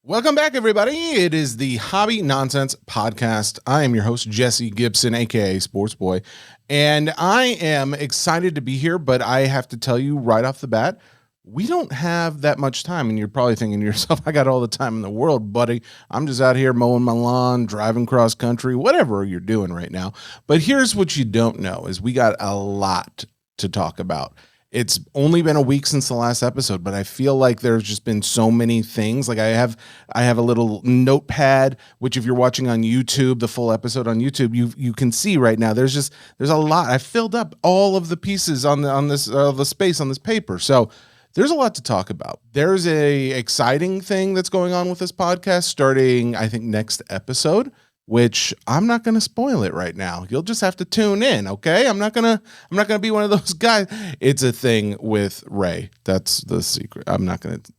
Welcome back, everybody. It is the Hobby Nonsense Podcast. I am your host, Jesse Gibson, aka Sports Boy, and I am excited to be here, but I have to tell you right off the bat, we don't have that much time. And you're probably thinking to yourself, I got all the time in the world, buddy. I'm just out here mowing my lawn, driving cross country, whatever you're doing right now. But here's what you don't know is we got a lot to talk about. It's only been a week since the last episode, but I feel like there's just been so many things. Like I have a little notepad, which if you're watching on YouTube, the full episode on YouTube, you can see right now. There's a lot. I filled up all of the pieces on the space on this paper. So there's a lot to talk about. There's a exciting thing that's going on with this podcast starting, I think, next episode, which I'm not going to spoil it right now. You'll just have to tune in, okay? I'm not going to be one of those guys. It's a thing with Ray. That's the secret. I'm not going to.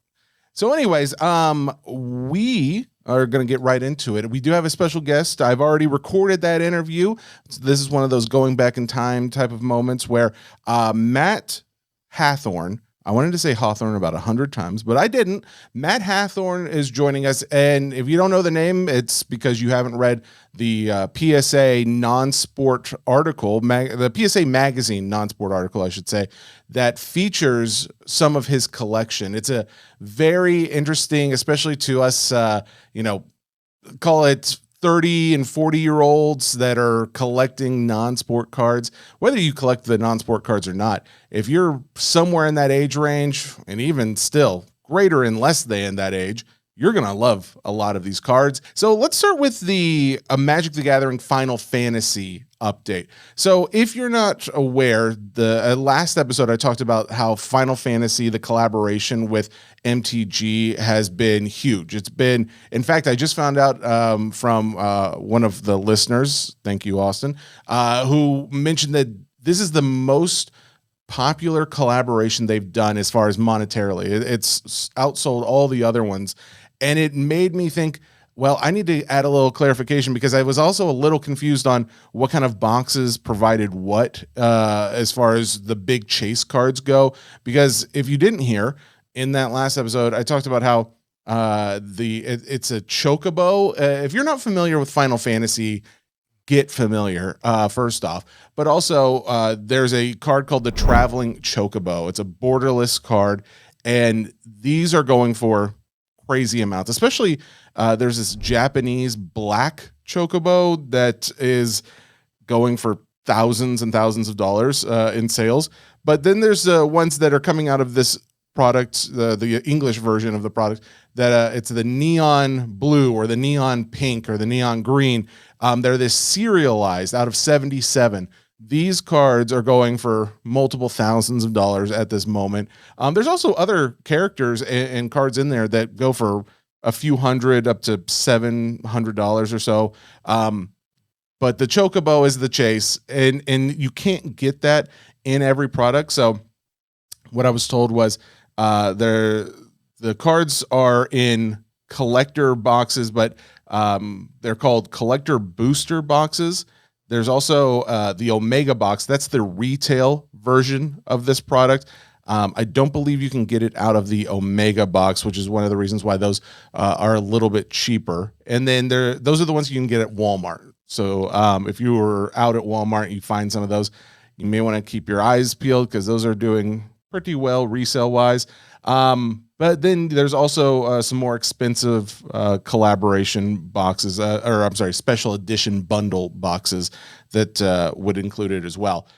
So anyways, we are going to get right into it. We do have a special guest. I've already recorded that interview. This is one of those going back in time type of moments where Matt Hathorn, I wanted to say Hawthorne about 100 times, but I didn't. Matt Hathorn is joining us. And if you don't know the name, it's because you haven't read the PSA non-sport article, the PSA magazine non-sport article, I should say, that features some of his collection. It's a very interesting, especially to us, call it 30 and 40-year-olds that are collecting non-sport cards, whether you collect the non-sport cards or not. If you're somewhere in that age range, and even still greater and less than that age, you're going to love a lot of these cards. So let's start with the Magic the Gathering Final Fantasy update. So if you're not aware, the last episode I talked about how Final Fantasy, the collaboration with MTG has been huge. It's been, in fact, I just found out from one of the listeners, thank you, Austin, who mentioned that this is the most popular collaboration they've done as far as monetarily. It's outsold all the other ones. And it made me think, well, I need to add a little clarification because I was also a little confused on what kind of boxes provided what as far as the big chase cards go. Because if you didn't hear in that last episode, I talked about how it's a chocobo. If you're not familiar with Final Fantasy, get familiar first off. But also there's a card called the Traveling Chocobo. It's a borderless card, and these are going for crazy amounts, especially there's this Japanese black chocobo that is going for thousands and thousands of dollars in sales. But then there's ones that are coming out of this product, the English version of the product, that it's the neon blue or the neon pink or the neon green. They're this serialized out of 77. These cards are going for multiple thousands of dollars at this moment. There's also other characters and cards in there that go for a few hundred up to $700 or so. But the Chocobo is the chase, and you can't get that in every product. So what I was told was the cards are in collector boxes, but they're called collector booster boxes. There's also the Omega box. That's the retail version of this product. I don't believe you can get it out of the Omega box, which is one of the reasons why those are a little bit cheaper. And then those are the ones you can get at Walmart. So if you were out at Walmart, you find some of those, you may want to keep your eyes peeled because those are doing pretty well resale-wise. But then there's also some more expensive collaboration boxes, special edition bundle boxes that would include it as well.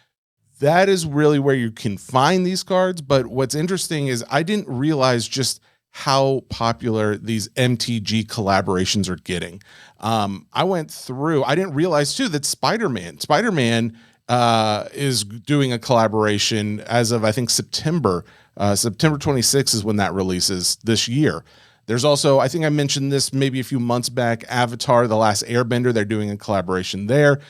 That is really where you can find these cards. But what's interesting is I didn't realize just how popular these MTG collaborations are getting. I didn't realize too that Spider-Man is doing a collaboration as of, I think, September 26th is when that releases this year. There's also, I think I mentioned this maybe a few months back, Avatar, The Last Airbender, they're doing a collaboration there.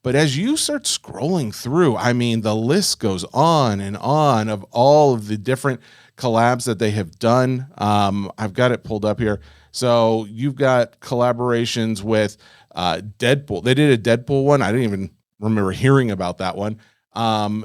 But as you start scrolling through, I mean, the list goes on and on of all of the different collabs that they have done. I've got it pulled up here. So you've got collaborations with Deadpool. They did a Deadpool one. I didn't even remember hearing about that one.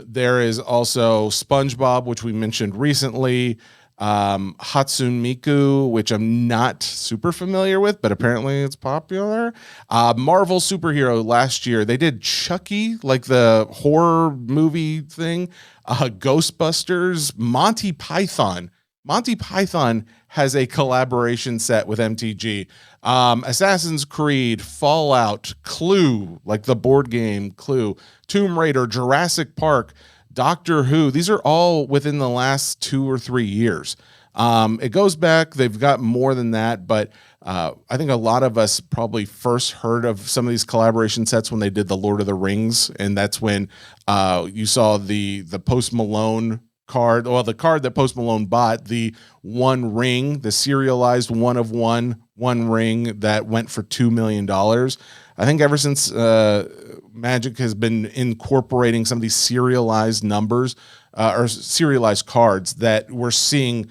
There is also SpongeBob, which we mentioned recently. Hatsune Miku, which I'm not super familiar with, but apparently it's popular. Marvel superhero last year, they did Chucky, like the horror movie thing. Ghostbusters, Monty Python. Monty Python has a collaboration set with MTG. Assassin's Creed, Fallout, Clue, like the board game Clue, Tomb Raider, Jurassic Park, Doctor Who. These are all within the last 2 or 3 years. It goes back, they've got more than that, but I think a lot of us probably first heard of some of these collaboration sets when they did the Lord of the Rings, and that's when you saw the Post Malone card, well, the card that Post Malone bought, the One Ring, the serialized one of one ring that went for $2 million. I think ever since Magic has been incorporating some of these serialized numbers or serialized cards, that we're seeing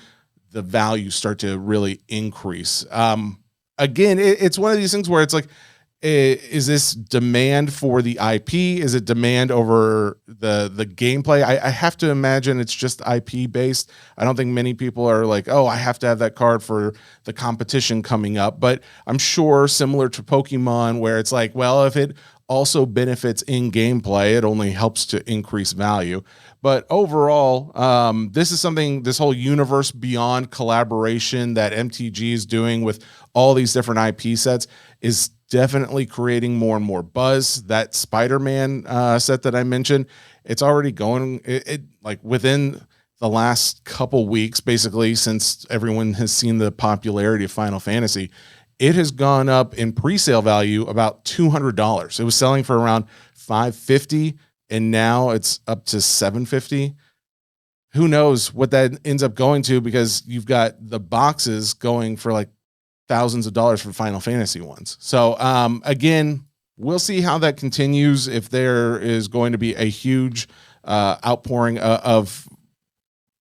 the value start to really increase. Again, it's one of these things where it's like, is this demand for the IP? Is it demand over the gameplay? I have to imagine it's just IP based. I don't think many people are like, oh, I have to have that card for the competition coming up. But I'm sure similar to Pokemon, where it's like, well, if it also benefits in gameplay, it only helps to increase value. But overall, this is something, this whole universe beyond collaboration that MTG is doing with all these different IP sets is definitely creating more and more buzz. That Spider-Man set that I mentioned, it's already going, it like within the last couple weeks, basically, since everyone has seen the popularity of Final Fantasy, it has gone up in pre-sale value about $200. It was selling for around $550, and now it's up to $750. Who knows what that ends up going to, because you've got the boxes going for like thousands of dollars for Final Fantasy ones. So again, we'll see how that continues, if there is going to be a huge outpouring of,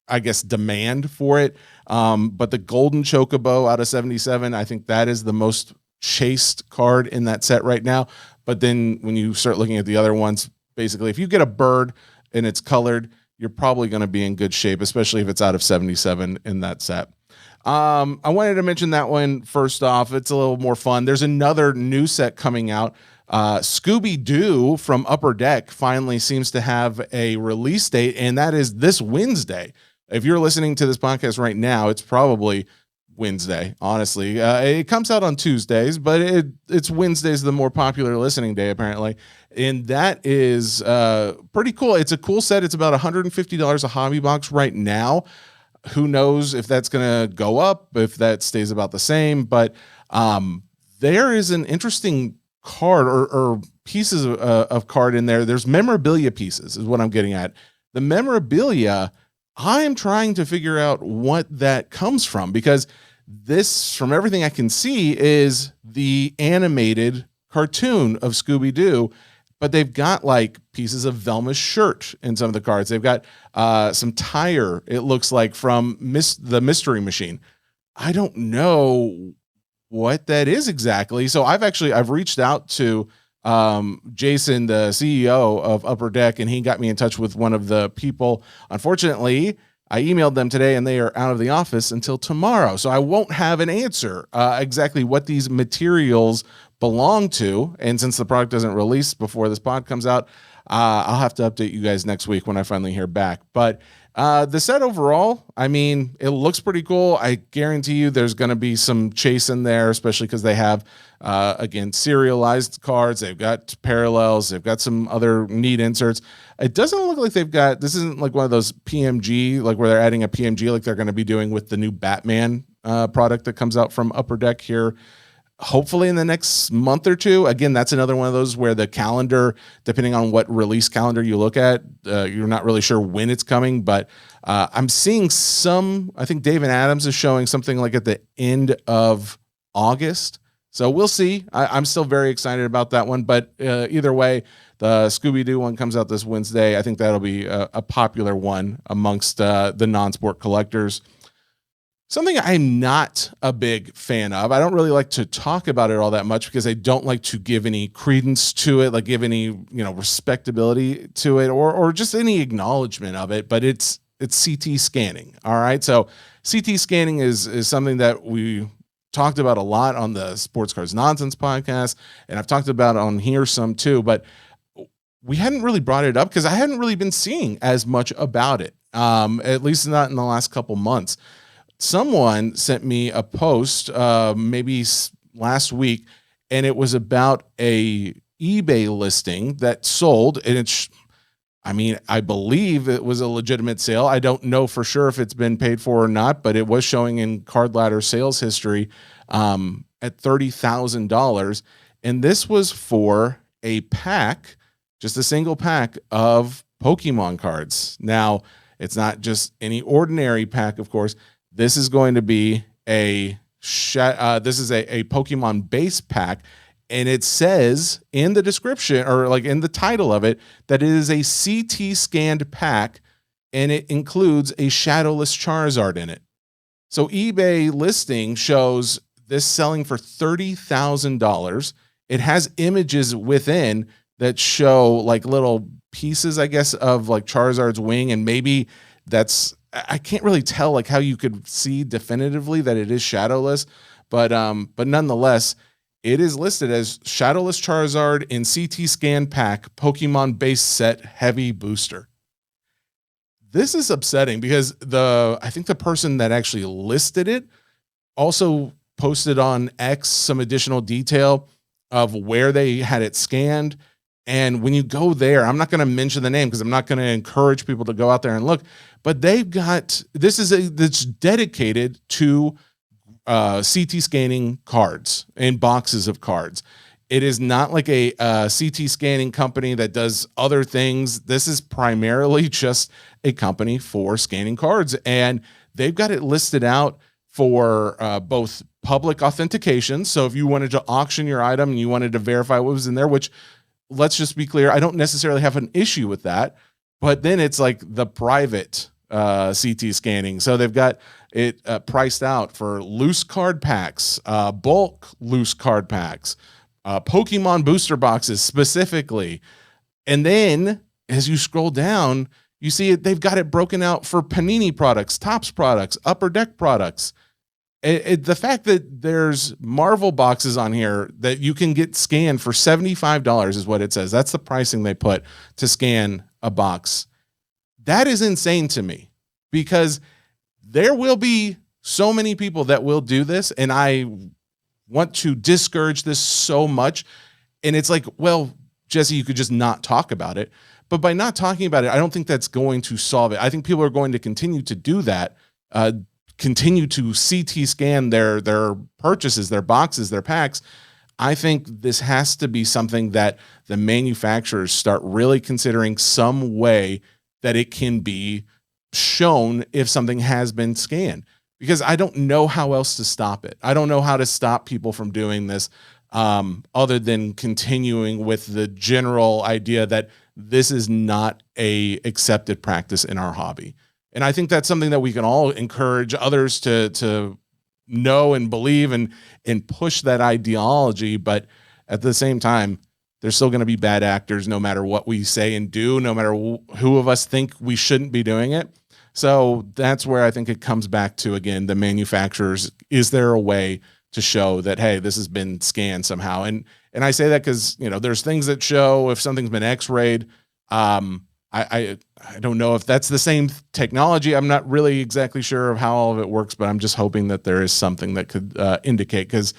I guess, demand for it. But the Golden Chocobo out of 77, I think that is the most chased card in that set right now. But then when you start looking at the other ones, basically, if you get a bird and it's colored, you're probably going to be in good shape, especially if it's out of 77 in that set. I wanted to mention that one first off. It's a little more fun. There's another new set coming out. Scooby-Doo from Upper Deck finally seems to have a release date, and that is this Wednesday. If you're listening to this podcast right now, it's probably Wednesday, honestly. It comes out on Tuesdays, but it's Wednesday's the more popular listening day, apparently. And that is pretty cool. It's a cool set. It's about $150 a hobby box right now. Who knows if that's going to go up, if that stays about the same. But there is an interesting card or pieces of card in there. There's memorabilia pieces is what I'm getting at. The memorabilia, I am trying to figure out what that comes from, because this, from everything I can see, is the animated cartoon of Scooby-Doo, but they've got like pieces of Velma's shirt in some of the cards. They've got some tire, it looks like, from the Mystery Machine. I don't know what that is exactly. So I've reached out to Jason, the CEO of Upper Deck, and he got me in touch with one of the people. Unfortunately, I emailed them today and they are out of the office until tomorrow. So I won't have an answer exactly what these materials belong to. And since the product doesn't release before this pod comes out, I'll have to update you guys next week when I finally hear back. But the set overall, I mean, it looks pretty cool. I guarantee you there's going to be some chase in there, especially because they have, again, serialized cards. They've got parallels. They've got some other neat inserts. It doesn't look like they've got, this isn't like one of those PMG, like where they're adding a PMG like they're going to be doing with the new Batman product that comes out from Upper Deck here, hopefully in the next month or two. Again, that's another one of those where the calendar, depending on what release calendar you look at, you're not really sure when it's coming. But I'm seeing some, I think David Adams is showing something like at the end of August. So we'll see. I'm still very excited about that one. But either way, the Scooby-Doo one comes out this Wednesday. I think that'll be a popular one amongst the non-sport collectors. Something I'm not a big fan of. I don't really like to talk about it all that much because I don't like to give any credence to it, like give any, respectability to it or just any acknowledgement of it, but it's CT scanning. All right. So CT scanning is something that we talked about a lot on the Sports Cards Nonsense podcast, and I've talked about on here some too, but we hadn't really brought it up because I hadn't really been seeing as much about it, at least not in the last couple months. Someone sent me a post maybe last week, and it was about a eBay listing that sold, and I believe it was a legitimate sale. I don't know for sure if it's been paid for or not, but it was showing in Card Ladder sales history at $30,000. And this was for a pack, just a single pack of Pokemon cards. Now, it's not just any ordinary pack, of course. This is going to be a Pokemon base pack. And it says in the description, or like in the title of it, that it is a CT scanned pack, and it includes a Shadowless Charizard in it. So eBay listing shows this selling for $30,000. It has images within that show like little pieces, I guess, of like Charizard's wing, and maybe I can't really tell like how you could see definitively that it is Shadowless, but nonetheless, it is listed as Shadowless Charizard in CT scan pack, Pokemon base set heavy booster. This is upsetting because I think the person that actually listed it also posted on X some additional detail of where they had it scanned. And when you go there, I'm not going to mention the name because I'm not going to encourage people to go out there and look, but they've got, that's dedicated to CT scanning cards and boxes of cards. It is not like a CT scanning company that does other things. This is primarily just a company for scanning cards, and they've got it listed out for both public authentication. So if you wanted to auction your item and you wanted to verify what was in there, which, let's just be clear, I don't necessarily have an issue with that, but then it's like the private CT scanning. So they've got it priced out for loose card packs, bulk loose card packs, Pokemon booster boxes specifically. And then as you scroll down, you see they've got it broken out for Panini products, Topps products, Upper Deck products. The fact that there's Marvel boxes on here that you can get scanned for $75 is what it says. That's the pricing they put to scan a box. That is insane to me, because there will be so many people that will do this, and I want to discourage this so much. And it's like, well, Jesse, you could just not talk about it. But by not talking about it, I don't think that's going to solve it. I think people are going to continue to do that, continue to CT scan their purchases, their boxes, their packs. I think this has to be something that the manufacturers start really considering some way that it can be shown if something has been scanned, because I don't know how else to stop it. I don't know how to stop people from doing this, other than continuing with the general idea that this is not a accepted practice in our hobby. And I think that's something that we can all encourage others to know and believe and push that ideology. But at the same time, there's still going to be bad actors no matter what we say and do, no matter who of us think we shouldn't be doing it. So that's where I think it comes back to, again, the manufacturers. Is there a way to show that, hey, this has been scanned somehow? And I say that because, there's things that show if something's been X-rayed. I don't know if that's the same technology. I'm not really exactly sure of how all of it works, but I'm just hoping that there is something that could indicate, because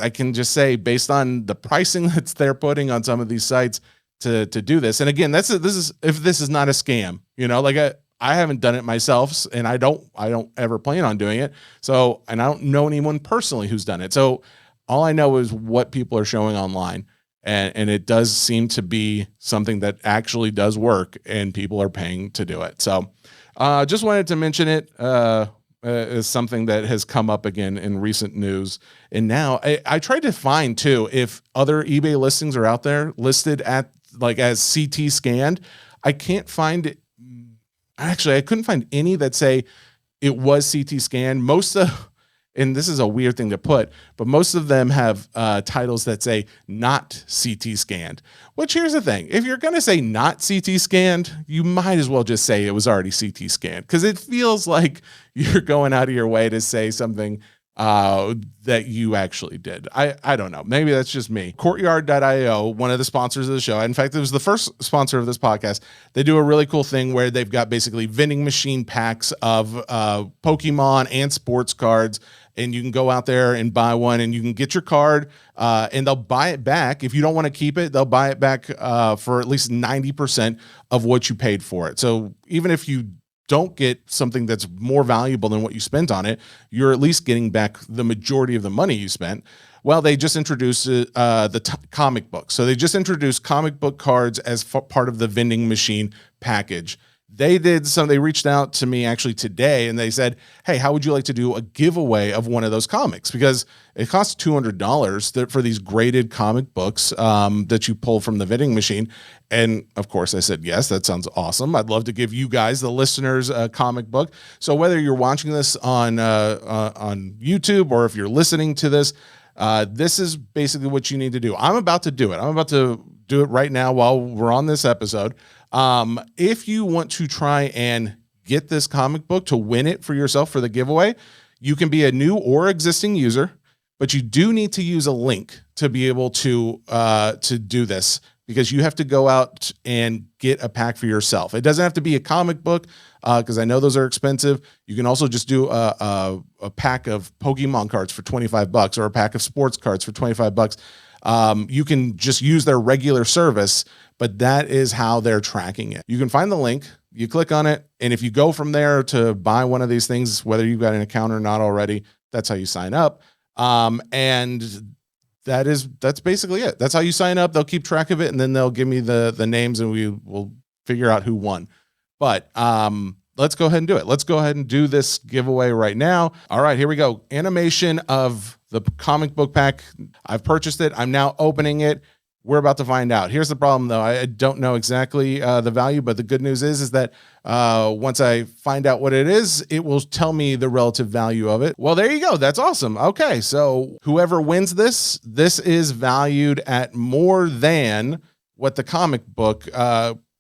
I can just say, based on the pricing that they're putting on some of these sites to do this. And again, this is not a scam, like I haven't done it myself, and I don't ever plan on doing it. So, and I don't know anyone personally who's done it. So all I know is what people are showing online. And it does seem to be something that actually does work, and people are paying to do it. So just wanted to mention it as something that has come up again in recent news. And now I tried to find too if other eBay listings are out there listed at like as CT scanned. I can't find it. Actually, I couldn't find any that say it was CT scanned. Most of and this is a weird thing to put, but most of them have titles that say not CT scanned, which here's the thing. If you're going to say not CT scanned, you might as well just say it was already CT scanned, because it feels like you're going out of your way to say something that you actually did. I don't know. Maybe that's just me. Courtyard.io, one of the sponsors of the show. In fact, it was the first sponsor of this podcast. They do a really cool thing where they've got basically vending machine packs of Pokemon and sports cards. And you can go out there and buy one, and you can get your card, and they'll buy it back. If you don't want to keep it, they'll buy it back for at least 90% of what you paid for it. So even if you don't get something that's more valuable than what you spent on it, you're at least getting back the majority of the money you spent. Well, they just introduced comic books. So they just introduced comic book cards as part of the vending machine package. They reached out to me actually today, and they said, hey, how would you like to do a giveaway of one of those comics? Because it costs $200 for these graded comic books that you pull from the vending machine. And of course I said, yes, that sounds awesome. I'd love to give you guys, the listeners, a comic book. So whether you're watching this on YouTube, or if you're listening to this, this is basically what you need to do. I'm about to do it. I'm about to do it right now while we're on this episode. If you want to try and get this comic book to win it for yourself for the giveaway, you can be a new or existing user, but you do need to use a link to be able to do this, because you have to go out and get a pack for yourself. It doesn't have to be a comic book, because I know those are expensive. You can also just do a pack of Pokemon cards for $25, or a pack of sports cards for $25. You can just use their regular service, but that is how they're tracking it. You can find the link, you click on it, and if you go from there to buy one of these things, whether you've got an account or not already, that's how you sign up. And that's basically it. That's how you sign up. They'll keep track of it, and then they'll give me the names, and we will figure out who won. But let's go ahead and do it. Let's go ahead and do this giveaway right now. All right, here we go. Animation of the comic book pack. I've purchased it. I'm now opening it. We're about to find out. Here's the problem, though. I don't know exactly the value, but the good news is that once I find out what it is, it will tell me the relative value of it. Well, there you go. That's awesome. Okay, so whoever wins this is valued at more than what the comic book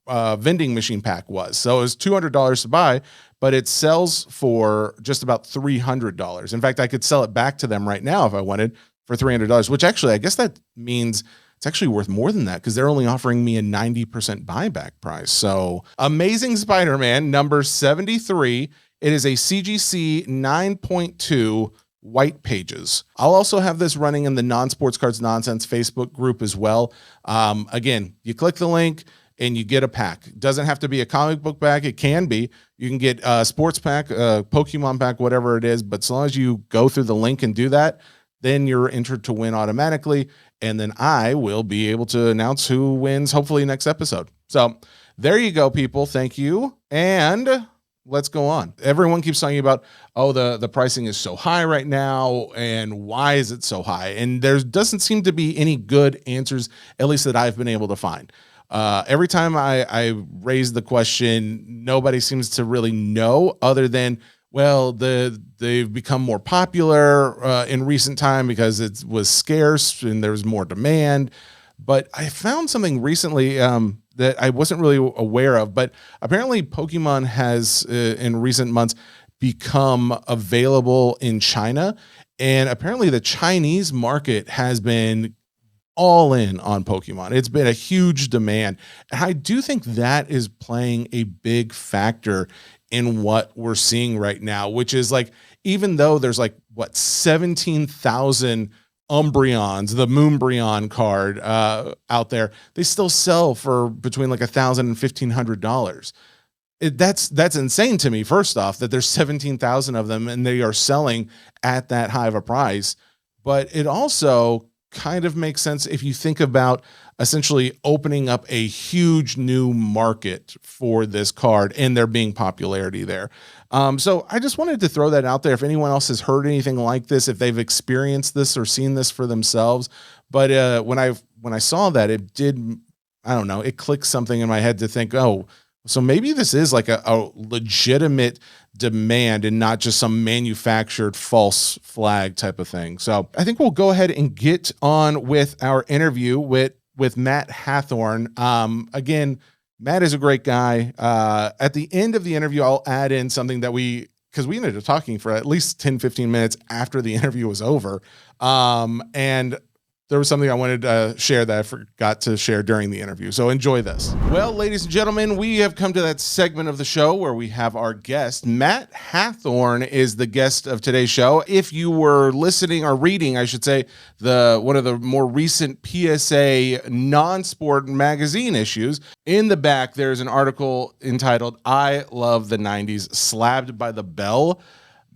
vending machine pack was. So it was $200 to buy, but it sells for just about $300. In fact, I could sell it back to them right now if I wanted for $300, which actually, I guess that means it's actually worth more than that, because they're only offering me a 90% buyback price. So Amazing Spider-Man number 73. It is a CGC 9.2 white pages. I'll also have this running in the Non-Sports Cards Nonsense Facebook group as well. Again, you click the link and you get a pack. It doesn't have to be a comic book pack. It can be. You can get a sports pack, a Pokemon pack, whatever it is. But as long as you go through the link and do that, then you're entered to win automatically. And then I will be able to announce who wins, hopefully next episode. So there you go, people. Thank you. And let's go on. Everyone keeps talking about, oh, the pricing is so high right now, and why is it so high? And there doesn't seem to be any good answers, at least that I've been able to find. Every time I raise the question, nobody seems to really know, other than, well, they've become more popular in recent time because it was scarce and there was more demand. But I found something recently that I wasn't really aware of. But apparently Pokemon has, in recent months, become available in China. And apparently the Chinese market has been all in on Pokemon. It's been a huge demand. And I do think that is playing a big factor in what we're seeing right now, which is like, even though there's like, 17,000 Umbreons, the Moonbreon card out there, they still sell for between like $1,000 and $1,500. That's insane to me. First off, that there's 17,000 of them and they are selling at that high of a price. But it also kind of makes sense if you think about essentially opening up a huge new market for this card and there being popularity there. So I just wanted to throw that out there. If anyone else has heard anything like this, if they've experienced this or seen this for themselves. But when I saw that, it did, I don't know, it clicked something in my head to think, oh, So maybe this is like a legitimate demand and not just some manufactured false flag type of thing. So I think we'll go ahead and get on with our interview with Matt Hathorn. Again, Matt is a great guy. At the end of the interview, I'll add in something that because we ended up talking for at least 10, 15 minutes after the interview was over. And there was something I wanted to share that I forgot to share during the interview. So enjoy this. Well, ladies and gentlemen, we have come to that segment of the show where we have our guest. Matt Hathorn is the guest of today's show. If you were listening or reading, I should say, one of the more recent PSA non-sport magazine issues, in the back, there's an article entitled, "I Love the 90s, Slabbed by the Bell."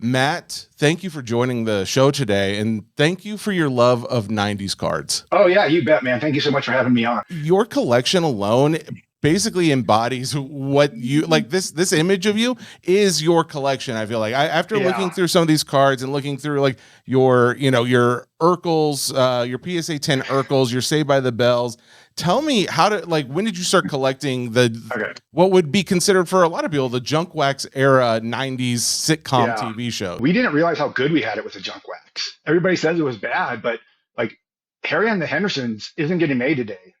Matt, thank you for joining the show today, and thank you for your love of 90s cards. Oh, yeah, you bet, man. Thank you so much for having me on. Your collection alone basically embodies what you like. This image of you is your collection. I feel like after looking through some of these cards and looking through like your Urkels, your PSA 10 Urkels, your Saved by the Bells. Tell me when did you start collecting what would be considered for a lot of people the junk wax era 90s sitcom TV show? We didn't realize how good we had it with the junk wax. Everybody says it was bad, but like Harry and the Hendersons isn't getting made today,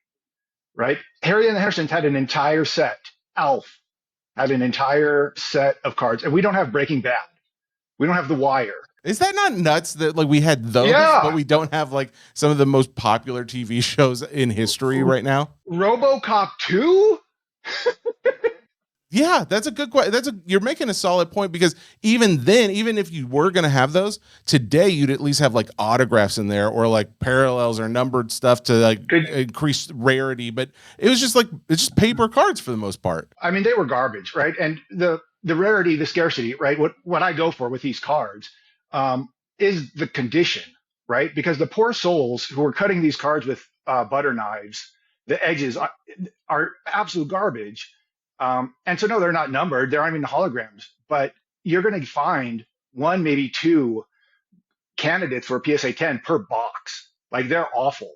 right? Harry and the Hendersons had an entire set. Alf had an entire set of cards, and we don't have Breaking Bad. We don't have The Wire. Is that not nuts that like we had those, but we don't have like some of the most popular TV shows in history right now? RoboCop 2? Yeah, that's a good question. You're making a solid point, because even then, even if you were going to have those today, you'd at least have like autographs in there or like parallels or numbered stuff to like increase rarity. But it's just paper cards for the most part. I mean, they were garbage, right? And the rarity, the scarcity, right? What I go for with these cards is the condition, right? Because the poor souls who are cutting these cards with butter knives, the edges are absolute garbage. And so, no, they're not numbered. They're not even holograms, but you're going to find one, maybe two candidates for a PSA 10 per box. Like, they're awful.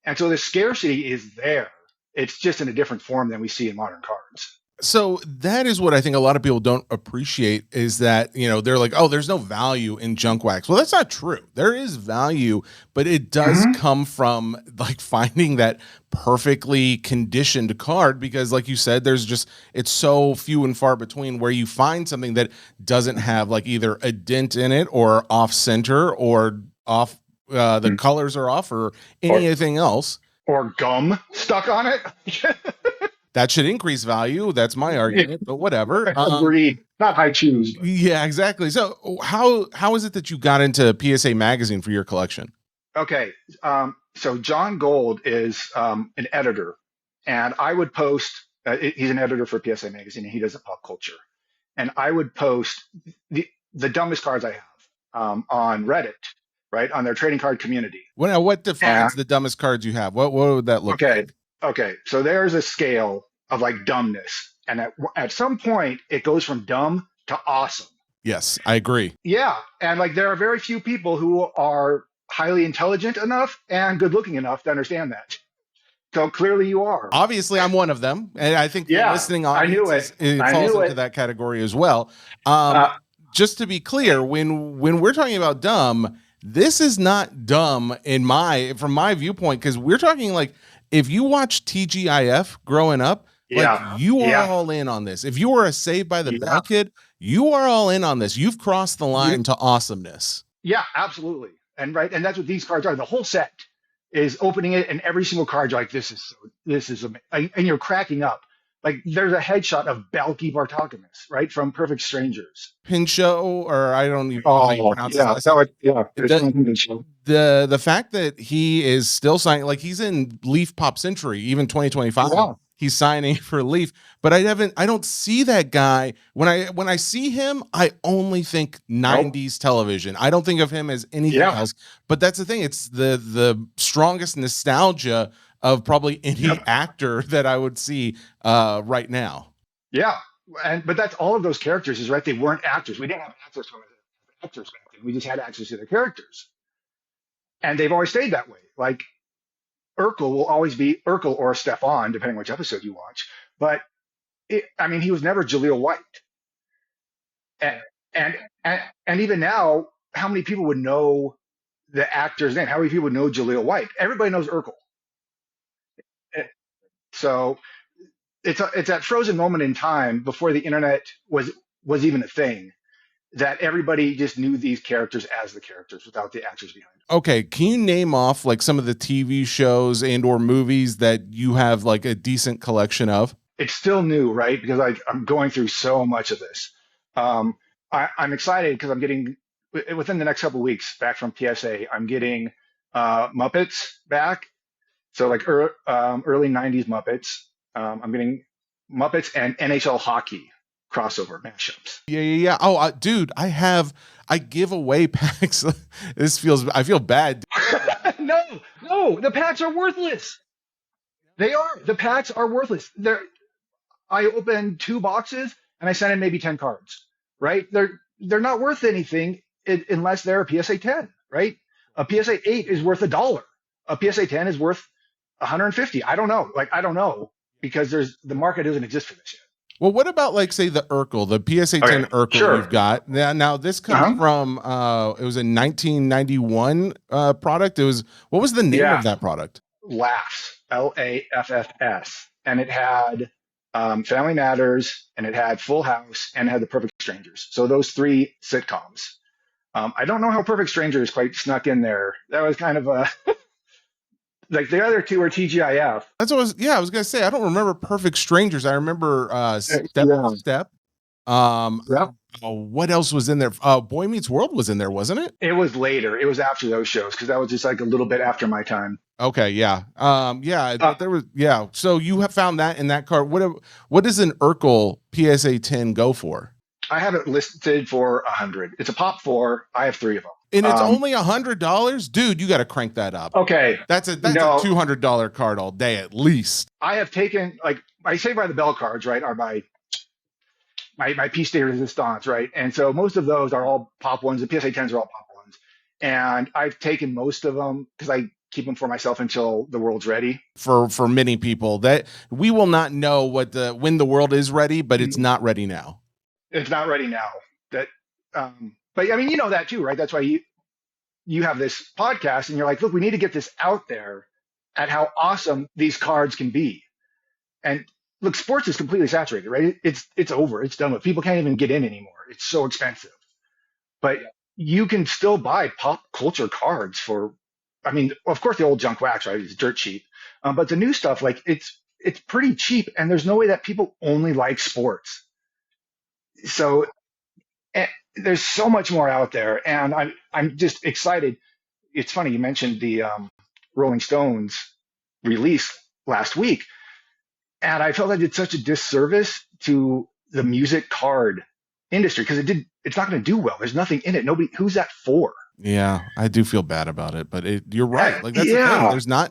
And so the scarcity is there. It's just in a different form than we see in modern cards. So that is what I think a lot of people don't appreciate, is that, they're like, oh, there's no value in junk wax. Well, that's not true. There is value, but it does come from like finding that perfectly conditioned card, because like you said, it's so few and far between where you find something that doesn't have like either a dent in it or off center or off, the colors are off or anything else. Or gum stuck on it. That should increase value. That's my argument, but whatever. Agreed. Not high choose. But. Yeah, exactly. So how is it that you got into PSA magazine for your collection? Okay. So John Gold is an editor, and I would post, he's an editor for PSA magazine, and he does pop culture. And I would post the dumbest cards I have on Reddit, right, on their trading card community. Well, what defines the dumbest cards you have? What would that look like? Okay, so there's a scale of like dumbness, and at some point it goes from dumb to awesome. Yes, I agree. Yeah, and like there are very few people who are highly intelligent enough and good looking enough to understand that. So clearly you are. Obviously, I'm one of them, and I think the listening audience falls into that category as well. Just to be clear, when we're talking about dumb, this is not dumb from my viewpoint, because we're talking like, if you watch TGIF growing up, you are all in on this. If you were a Saved by the Bell kid, you are all in on this. You've crossed the line to awesomeness. Yeah, absolutely. And that's what these cards are. The whole set is opening it, and every single card you're like, this is amazing. And you're cracking up. Like there's a headshot of Balky Bartokomous, right, from Perfect Strangers. Pinchot, or I don't even know how you pronounce it. The fact that he is still signing, like he's in Leaf Pop Century, even 2025. Wow. He's signing for Leaf, but I don't see that guy. When I see him, I only think 90s television. I don't think of him as anything else. But that's the thing. It's the strongest nostalgia of probably any actor that I would see right now. Yeah. But that's all of those characters is right. They weren't actors. We didn't have access to actors back then. We just had access to their characters. And they've always stayed that way. Like Urkel will always be Urkel or Stefan, depending which episode you watch. But I mean, he was never Jaleel White, and and and even now, how many people would know the actor's name? How many people would know Jaleel White? Everybody knows Urkel. Eh, So it's that frozen moment in time before the internet was even a thing that everybody just knew these characters as the characters without the actors behind them. Okay, can you name off like some of the TV shows and or movies that you have like a decent collection of? It's still new, right? Because I'm going through so much of this. Um, I'm excited because I'm getting within the next couple of weeks back from PSA. I'm getting Muppets back, so like early '90s Muppets. I'm getting Muppets and NHL hockey crossover mashups. Yeah. Oh, dude, I give away packs. I feel bad. No, no, the packs are worthless. They are. The packs are worthless. I opened 2 boxes and I sent in maybe 10 cards, right? They're not worth anything unless they're a PSA 10, right? A PSA 8 is worth $1. A PSA 10 is worth 150. I don't know. Like I don't know because the market doesn't exist for this yet. Well, what about like say the Urkel, the PSA 10 Okay, Urkel sure. you've got? Now this comes Uh-huh. from it was a 1991 product. What was the name Yeah, of that product? Laughs, Laffs, and it had Family Matters, and it had Full House, and it had The Perfect Strangers. So those 3 sitcoms. I don't know how Perfect Strangers quite snuck in there. That was kind of a like the other two were TGIF. I was gonna say I don't remember Perfect Strangers. I remember Step by Yeah. Step. Um Yep. what else was in there? Boy Meets World was in there, wasn't it? It was later. It was after those shows because that was just like a little bit after my time. Okay, yeah. Uh, There was So you have found that in that card. What does an Urkel PSA 10 go for? I have it listed for 100. It's a pop 4. I have 3 of them. And it's only $100, dude. You got to crank that up. Okay. That's a No, $200 card all day at least. I have taken like my Saved by the Bell cards, right, are my piece de resistance, right? And so most of those are all pop ones. The PSA 10s are all pop ones. And I've taken most of them because I keep them for myself until the world's ready. For many people, that we will not know when the world is ready, but it's not ready now. It's not ready now. That, but I mean, you know that too, right? That's why you have this podcast and you're like, look, we need to get this out there at how awesome these cards can be. And look, sports is completely saturated, right? It's over. It's done with. People can't even get in anymore. It's so expensive. But you can still buy pop culture cards for, I mean, of course the old junk wax, right? It's dirt cheap. But the new stuff, like it's pretty cheap, and there's no way that people only like sports. So there's so much more out there, and I'm just excited. It's funny you mentioned the Rolling Stones release last week, and I felt I did such a disservice to the music card industry because it's not going to do well. There's nothing in it. Nobody. Who's that for? Yeah, I do feel bad about it, but you're right. Like that's the thing. Yeah.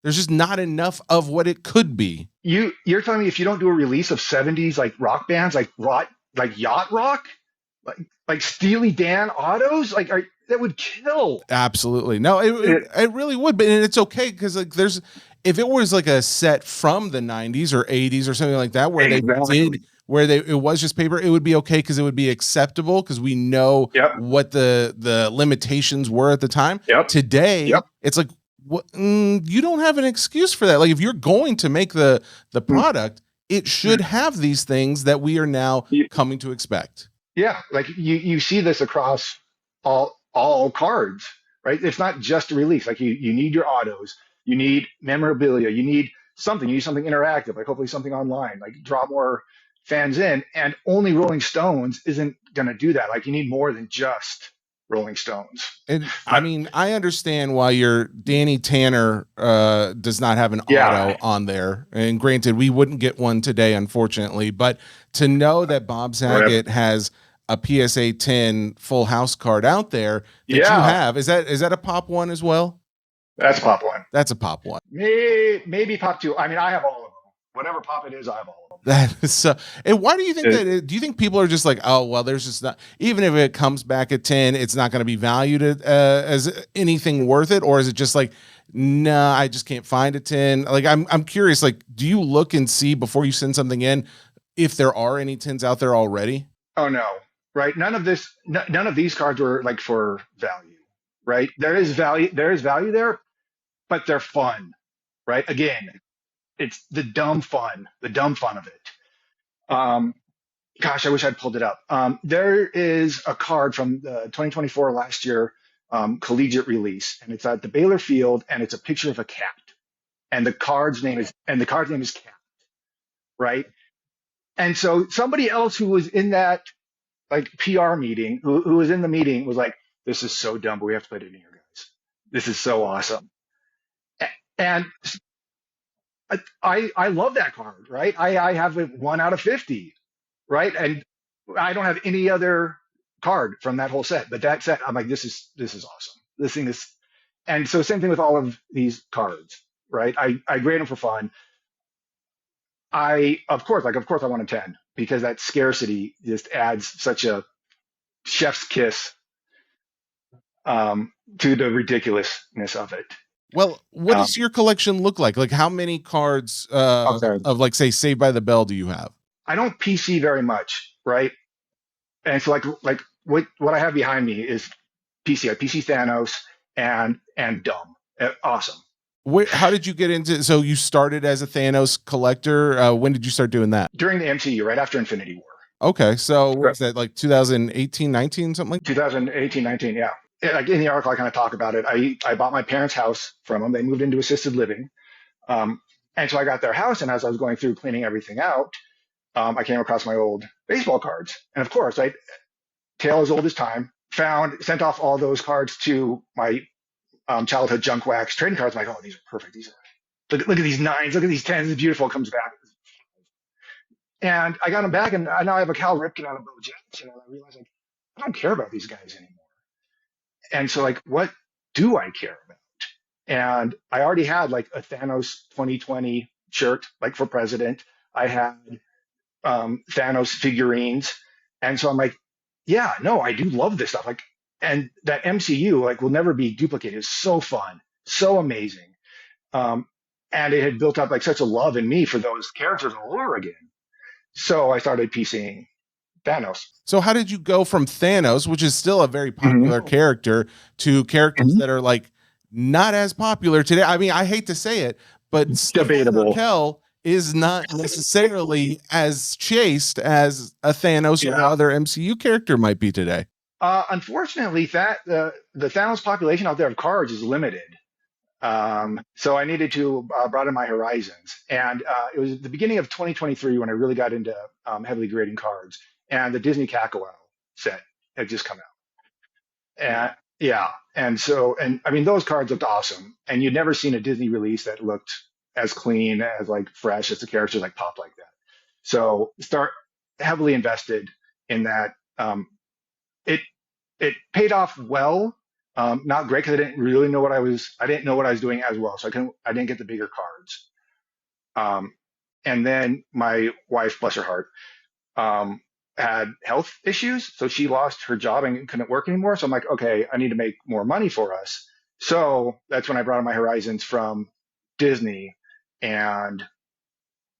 There's just not enough of what it could be. You're telling me if you don't do a release of '70s like rock bands like yacht rock, like Steely Dan autos, that would kill. Absolutely. No, it really would, but and it's okay because like if it was like a set from the 90s or 80s or something like that where Exactly. it was just paper, it would be okay because it would be acceptable because we know Yep. what the limitations were at the time. Yep. Today, Yep. it's like you don't have an excuse for that. Like if you're going to make the product, it should have these things that we are now coming to expect. Yeah, like you see this across all cards, right? It's not just a release. Like you need your autos, you need memorabilia, you need something interactive, like hopefully something online, like draw more fans in. And only Rolling Stones isn't gonna do that. Like you need more than just Rolling Stones. And I mean, I understand why your Danny Tanner does not have an auto on there. And granted, we wouldn't get one today, unfortunately. But to know that Bob Saget has a PSA 10 Full House card out there that you have, is that a pop one as well? That's pop one. That's a pop one. Maybe pop two. I mean, I have all of them. Whatever pop it is, I have all of them. That is and why do you think that? Do you think people are just like, oh well, there's just not, even if it comes back at 10, it's not going to be valued as anything worth it, or is it just like, nah, I just can't find a 10? Like I'm curious. Like, do you look and see before you send something in? if there are any tins out there already. Oh no, right? None of these cards were like for value, right? There is value there, but they're fun, right? Again, it's the dumb fun of it. Um, Gosh, I wish I'd pulled it up. There is a card from the 2024 last year collegiate release, and it's at the Baylor Field, and it's a picture of a cat, and the card's name is Cat, right? And so somebody else who was in that like PR meeting, who was in the meeting, was like, "This is so dumb, but we have to put it in here, guys. This is so awesome." And I love that card, right? I have it 1 out of 50, right? And I don't have any other card from that whole set, but that set, I'm like, this is awesome. This thing is, and so same thing with all of these cards, right? I grade them for fun. Of course, I want a 10 because that scarcity just adds such a chef's kiss to the ridiculousness of it. Well, what Um, does your collection look like? Like how many cards okay, of like say Saved by the Bell do you have? I don't PC very much, right? And so like what I have behind me is PC. I PC Thanos and Dumb. Awesome. How did you get into? So you started as a Thanos collector. When did you start doing that? During the MCU, right after Infinity War. Okay, so what Correct. was that like 2018, 19, something like? 2018, 19, yeah. Like in the article, I kind of talk about it. I bought my parents' house from them. They moved into assisted living. Um, and so I got their house, and as I was going through cleaning everything out, I came across my old baseball cards. And of course, I tale as old as time, sent off all those cards to my childhood junk wax trading cards. I'm like, oh, these are perfect. Look at these nines, look at these tens. It's beautiful. It comes back. And I got them back, and now I have a Cal Ripken on a Bo Jackson, and I realized like I don't care about these guys anymore. And so like, what do I care about? And I already had like a Thanos 2020 shirt, like for president. I had Thanos figurines, and so I'm like, yeah, no, I do love this stuff. Like, and that MCU like will never be duplicated. It's so fun, so amazing. Um, and it had built up like such a love in me for those characters all over again. So I started PCing Thanos. So how did you go from Thanos, which is still a very Mm-hmm. popular character, to characters Mm-hmm. that are like not as popular today? I mean, I hate to say it, but Stefan Debatable. Urkel is not necessarily as chaste as a Thanos or Yeah. other MCU character might be today. Unfortunately, that the Thanos population out there of cards is limited. So I needed to broaden my horizons. And it was the beginning of 2023 when I really got into heavily grading cards. And the Disney Cacao set had just come out. And yeah. And I mean, those cards looked awesome. And you'd never seen a Disney release that looked as clean, as like fresh, as the characters like pop like that. So start heavily invested in that. It it paid off well. Not great because I didn't know what I was doing as well, so I didn't get the bigger cards. Um, and then my wife, bless her heart, um, had health issues, so she lost her job and couldn't work anymore. So I'm like, okay, I need to make more money for us. So that's when I brought in my horizons from Disney and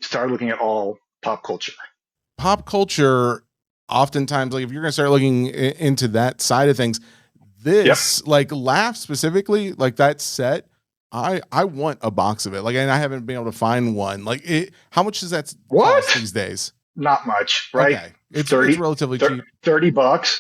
started looking at all pop culture. Pop culture, oftentimes, like if you're going to start looking into that side of things, Yep. like Laugh specifically, like that set, I want a box of it. Like, and I haven't been able to find one. Like, how much does that cost these days? Not much, right? Okay, it's 30, relatively cheap. $30,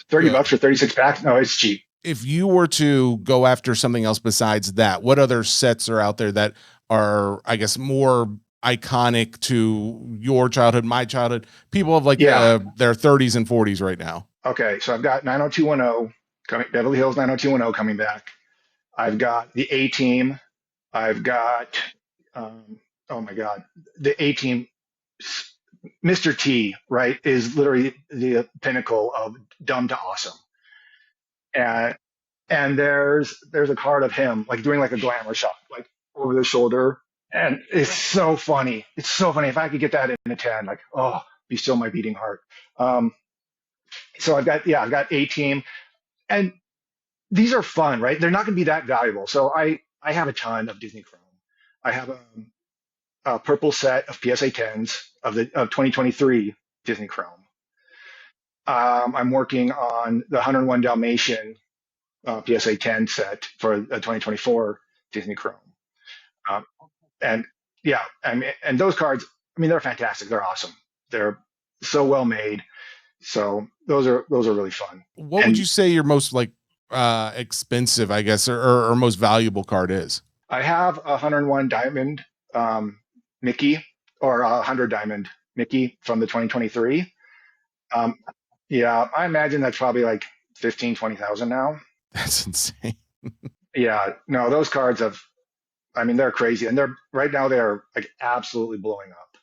$30 Yeah. for 36 packs. No, it's cheap. If you were to go after something else besides that, what other sets are out there that are, I guess, more iconic to your childhood, my childhood, people of like Yeah. their 30s and 40s right now? Okay, so I've got 90210 coming, Beverly Hills 90210 coming back. I've got the A Team. I've got, oh my God, the A Team. Mr. T, right, is literally the pinnacle of dumb to awesome. And there's a card of him like doing like a glamour shot, like over the shoulder, and it's so funny. It's so funny. If I could get that in a 10, like, oh, be still my beating heart. Um, so I've got A Team, and these are fun, right? They're not going to be that valuable. So I have a ton of Disney Chrome. I have a purple set of PSA 10s of 2023 Disney Chrome. I'm working on the 101 Dalmatian PSA 10 set for a 2024 Disney Chrome. Um, and yeah, and those cards, I mean, they're fantastic. They're awesome. They're so well made. So those are really fun. What would And you say your most like expensive, I guess, or most valuable card is? I have a 101 Diamond Mickey or a 100 Diamond Mickey from the 2023. Um, yeah, I imagine that's probably like 15, 20,000 now. That's insane. Yeah, no, those cards have, I mean, they're crazy, and they're right now they're like absolutely blowing up.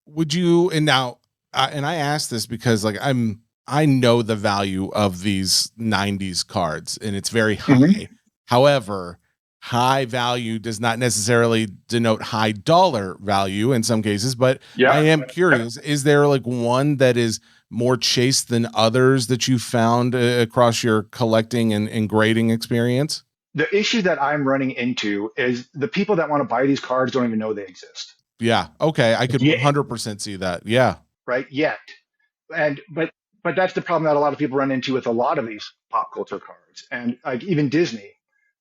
Would you, and now, and I asked this because like I know the value of these 90s cards and it's very high. Hmm. However, high value does not necessarily denote high dollar value in some cases, but I Yeah. am curious, is there like one that is more chased than others that you found across your collecting and grading experience? The issue that I'm running into is the people that want to buy these cards don't even know they exist. Yeah. Okay. I could Yeah. 100% see that. Yeah. Right? Yet. And but that's the problem that a lot of people run into with a lot of these pop culture cards. And like even Disney,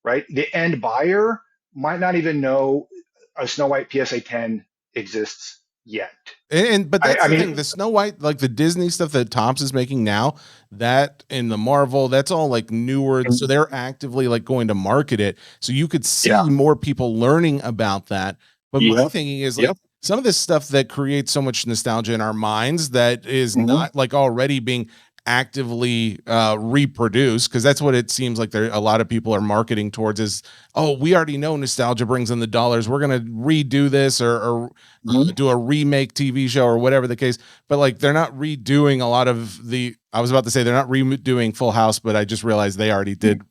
right? The end buyer might not even know a Snow White PSA 10 exists yet. And but that's I the thing, mean, the Snow White, like the Disney stuff that Topps is making now, that and the Marvel, that's all like newer. So they're actively like going to market it. So you could see yeah. more people learning about that. But my Yep. thinking is like Yep. some of this stuff that creates so much nostalgia in our minds that is Hmm. not like already being actively reproduced, because that's what it seems like there a lot of people are marketing towards is, oh, we already know nostalgia brings in the dollars, we're going to redo this or Hmm. do a remake TV show or whatever the case. But like they're not redoing a lot of the, I was about to say they're not redoing Full House, but I just realized they already did.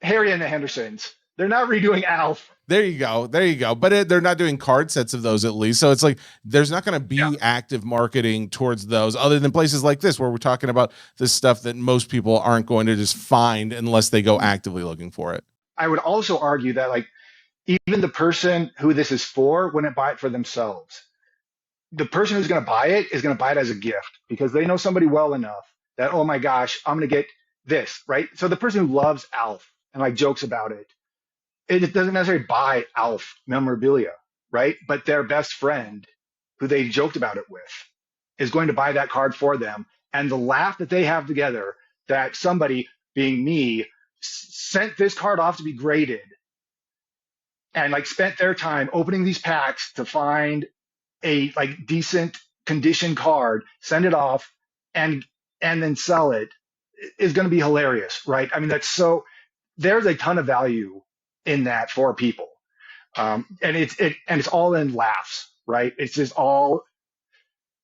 Harry and the Hendersons. They're not redoing Alf. There you go. There you go. But they're not doing card sets of those at least. So it's like there's not going to be Yeah. active marketing towards those other than places like this where we're talking about this stuff that most people aren't going to just find unless they go actively looking for it. I would also argue that like even the person who this is for wouldn't buy it for themselves. The person who's going to buy it is going to buy it as a gift because they know somebody well enough that, oh my gosh, I'm going to get this, right? So the person who loves Alf and like jokes about it, it doesn't necessarily buy Alf memorabilia, right? But their best friend who they joked about it with is going to buy that card for them. And the laugh that they have together that somebody, being me, sent this card off to be graded and like spent their time opening these packs to find a like decent condition card, send it off and then sell it is going to be hilarious, right? I mean, that's so there's a ton of value in that for people. And it's all in laughs, right? It's just all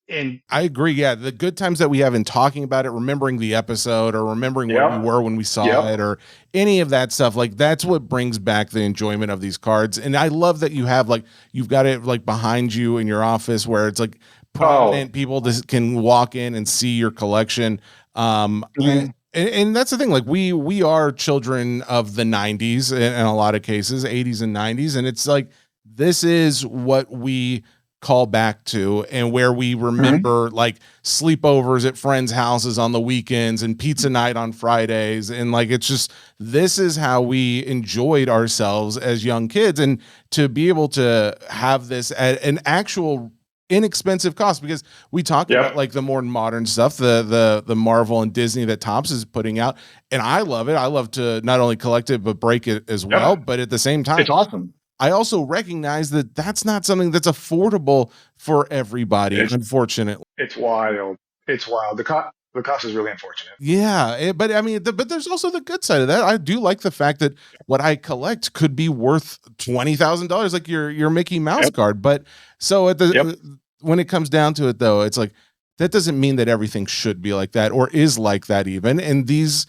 in. I agree. Yeah. The good times that we have in talking about it, remembering the episode or remembering where we Yep. were when we saw Yep. it or any of that stuff, like that's what brings back the enjoyment of these cards. And I love that you have like, you've got it like behind you in your office where it's like prominent people that can walk in and see your collection. Mhm. And that's the thing, like we are children of the 90s in a lot of cases, 80s and 90s, and it's like this is what we call back to and where we remember like sleepovers at friends' houses on the weekends and pizza night on Fridays, and like it's just this is how we enjoyed ourselves as young kids, and to be able to have this at an actual inexpensive cost, because we talk about like the more modern stuff, the Marvel and Disney that Topps is putting out, and I love it. I love to not only collect it but break it as well. But at the same time, It's awesome. I also recognize that that's not something that's affordable for everybody, unfortunately. It's wild. It's wild. The cost is really unfortunate. Yeah, but I mean, but there's also the good side of that. I do like the fact that what I collect could be worth $20,000, like your Mickey Mouse card. But so at the when it comes down to it, though, it's like that doesn't mean that everything should be like that or is like that even. And these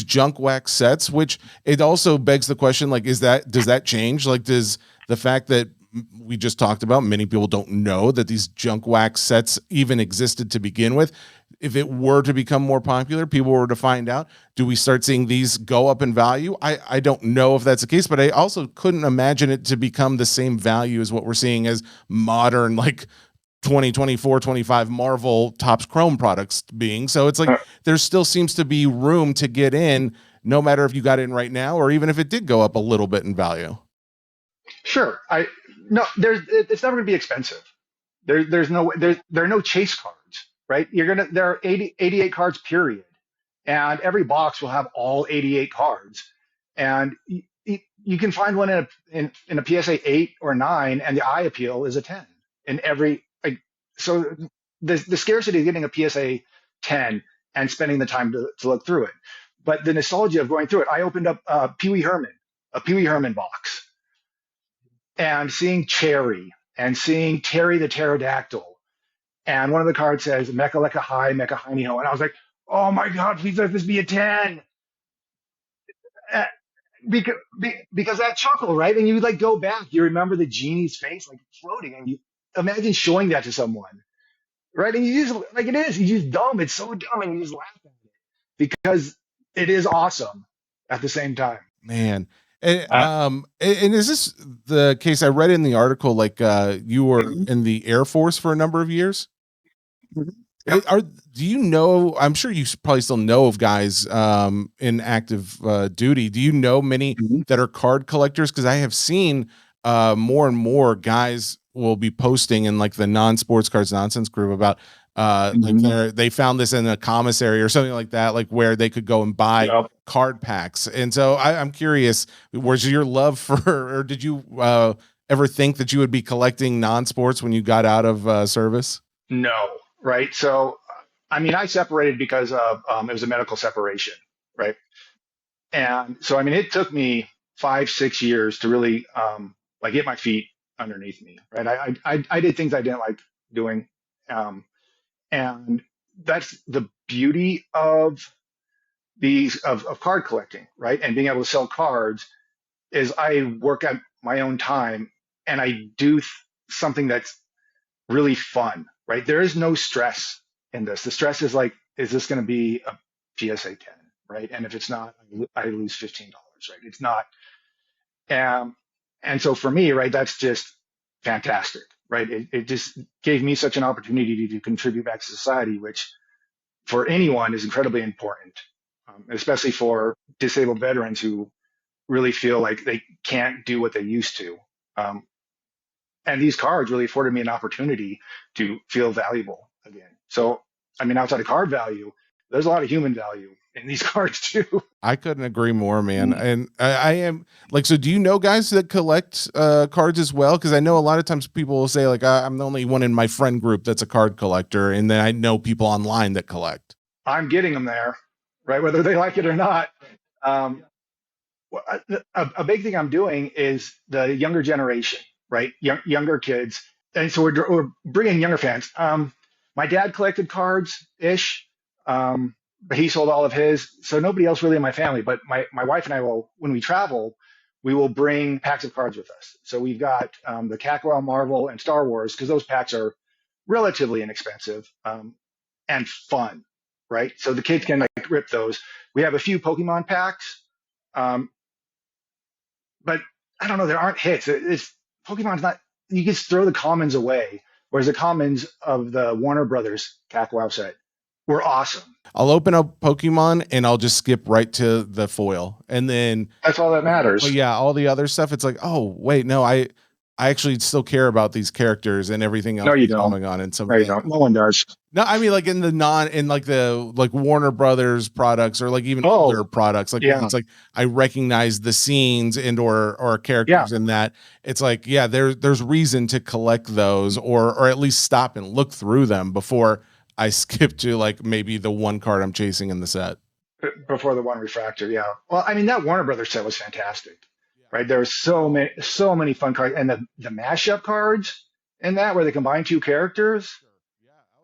junk wax sets, which it also begs the question, like, does that change? Like, does the fact that we just talked about, many people don't know that these junk wax sets even existed to begin with. If it were to become more popular, people were to find out, do we start seeing these go up in value? I don't know if that's the case, but I also couldn't imagine it to become the same value as what we're seeing as modern, like 2024, 25 Marvel Topps Chrome products being. So it's like there still seems to be room to get in, no matter if you got in right now or even if it did go up a little bit in value. Sure. No, it's never going to be expensive. There are no chase cards, right? There are 88 cards, period. And every box will have all 88 cards. And you can find one in a PSA 8 or 9, and the eye appeal is a 10 in every, like, so the scarcity of getting a PSA 10 and spending the time to look through it. But the nostalgia of going through it, I opened up a Pee Wee Herman box, and seeing Cherry and seeing Terry the Pterodactyl. And one of the cards says Mecha Lecca High, Mecha Heiny Ho. And I was like, oh my God, please let this be a 10. Uh, because that chuckle, right? And you like go back, you remember the genie's face like floating, and you imagine showing that to someone, right? And you just like you just dumb. It's so dumb, and you just laugh at it because it is awesome at the same time. Man. And is this the case? I read in the article, like you were in the Air Force for a number of years. Yep. Do you know? I'm sure you probably still know of guys in active duty. Do you know many that are card collectors? Because I have seen more and more guys will be posting in like the non-sports cards nonsense group about like they found this in a commissary or something like that, like where they could go and buy card packs. And so I'm curious, was your love for, or did you ever think that you would be collecting non-sports when you got out of service? No, right? So, I mean, I separated because of it was a medical separation, right? And so, I mean, it took me 5-6 years to really like get my feet underneath me, right? I did things I didn't like doing, and that's the beauty of these of card collecting, right? And being able to sell cards is I work at my own time and I do something that's really fun, right? There is no stress in this. The stress is like, is this going to be a PSA 10, right? And if it's not, I lose $15, right? It's not. And so for me, right, that's just fantastic, right? It just gave me such an opportunity to contribute back to society, which for anyone is incredibly important, especially for disabled veterans who really feel like they can't do what they used to. And these cards really afforded me an opportunity to feel valuable again. So, I mean, outside of card value, there's a lot of human value in these cards too. I couldn't agree more, man. And I am like, so do you know guys that collect cards as well? Because I know a lot of times people will say like, I'm the only one in my friend group that's a card collector. And then I know people online that collect. I'm getting them there, right? Whether they like it or not. A big thing I'm doing is the younger generation, right? Younger kids. And so we're bringing younger fans. My dad collected cards ish, but he sold all of his. So nobody else really in my family, but my wife and I will, when we travel, we will bring packs of cards with us. So we've got the Cactual, Marvel, and Star Wars, because those packs are relatively inexpensive and fun, right? So the kids can like rip those. We have a few Pokemon packs, but I don't know, there aren't hits. Pokemon's not, you just throw the commons away, whereas the commons of the Warner Brothers Cactual set were awesome. I'll open up Pokemon and I'll just skip right to the foil. And then that's all that matters. But yeah, all the other stuff, it's like, oh, wait, no, I actually still care about these characters and everything else that's going on. And some no, you don't. No one does. No, I mean like in like the like Warner Brothers products or like even older products, like it's like I recognize the scenes and or characters in that. It's like, yeah, there's reason to collect those or at least stop and look through them before I skip to like maybe the one card I'm chasing in the set. Before the one refractor, yeah. Well, I mean that Warner Brothers set was fantastic. Right, there were so many fun cards, and the mashup cards in that where they combine two characters.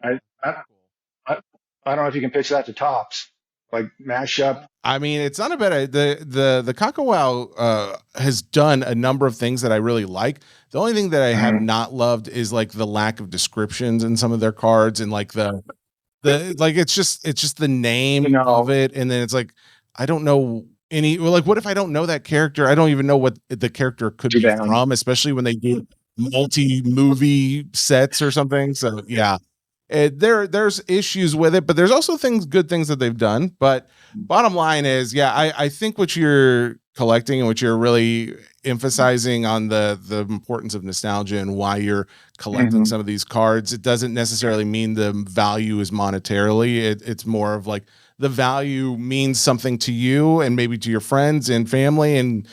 I don't know if you can pitch that to Topps, like mashup. I mean, it's not a bad idea. The Cactual has done a number of things that I really like. The only thing that I have not loved is like the lack of descriptions in some of their cards and like the like it's just the name of it, and then it's like I don't know. What if I don't know that character? I don't even know what the character could be from, especially when they do multi-movie sets or something. So yeah, there's issues with it, but there's also good things that they've done. But bottom line is, yeah, I think what you're collecting and what you're really emphasizing on the importance of nostalgia and why you're collecting some of these cards, it doesn't necessarily mean the value is monetarily. It's more of like the value means something to you and maybe to your friends and family, and